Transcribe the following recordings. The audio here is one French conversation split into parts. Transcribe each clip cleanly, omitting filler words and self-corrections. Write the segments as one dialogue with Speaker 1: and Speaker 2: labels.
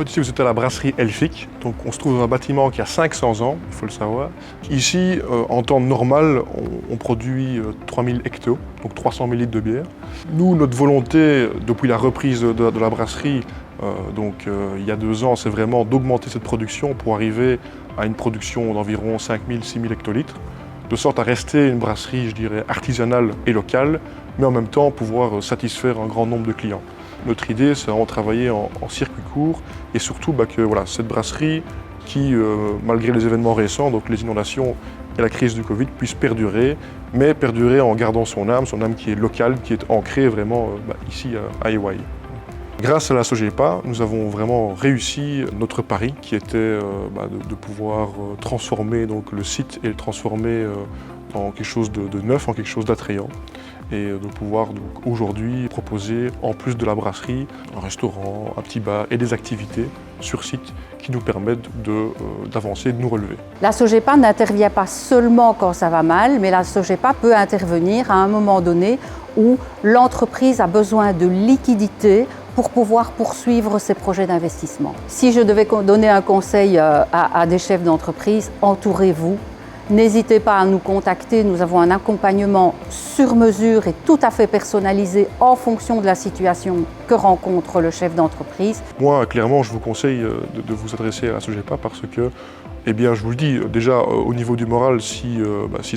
Speaker 1: fait, ici, vous êtes à la brasserie Elphick. Donc, on se trouve dans un bâtiment qui a 500 ans, il faut le savoir. Ici, en temps normal, on produit 3000 hectos, donc 300 000 litres de bière. Nous, notre volonté, depuis la reprise de la brasserie, il y a 2 ans, c'est vraiment d'augmenter cette production pour arriver à une production d'environ 5000, 6000 hectolitres, de sorte à rester une brasserie, je dirais, artisanale et locale, mais en même temps pouvoir satisfaire un grand nombre de clients. Notre idée, c'est vraiment de travailler en circuit court et surtout que cette brasserie qui, malgré les événements récents, donc les inondations et la crise du Covid, puisse perdurer, mais perdurer en gardant son âme qui est locale, qui est ancrée vraiment ici à Ewaï. Grâce à la Sogepa, nous avons vraiment réussi notre pari qui était de pouvoir transformer le site et le transformer en quelque chose de neuf, en quelque chose d'attrayant. Et de pouvoir aujourd'hui proposer, en plus de la brasserie, un restaurant, un petit bar et des activités sur site qui nous permettent d'avancer, de nous relever.
Speaker 2: La Sogepa n'intervient pas seulement quand ça va mal, mais la Sogepa peut intervenir à un moment donné où l'entreprise a besoin de liquidité pour pouvoir poursuivre ses projets d'investissement. Si je devais donner un conseil à des chefs d'entreprise, entourez-vous. N'hésitez pas à nous contacter, nous avons un accompagnement sur mesure et tout à fait personnalisé en fonction de la situation que rencontre le chef d'entreprise.
Speaker 1: Moi, clairement, je vous conseille de vous adresser à la Sogepa parce que, je vous le dis, déjà au niveau du moral, s'ils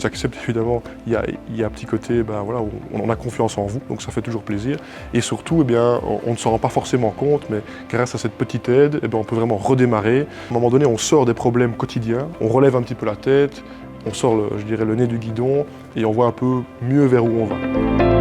Speaker 1: acceptent évidemment, il y a un petit côté, où on a confiance en vous, donc ça fait toujours plaisir. Et surtout, on ne s'en rend pas forcément compte, mais grâce à cette petite aide, on peut vraiment redémarrer. À un moment donné, on sort des problèmes quotidiens, on relève un petit peu la tête, on sort le nez du guidon et on voit un peu mieux vers où on va.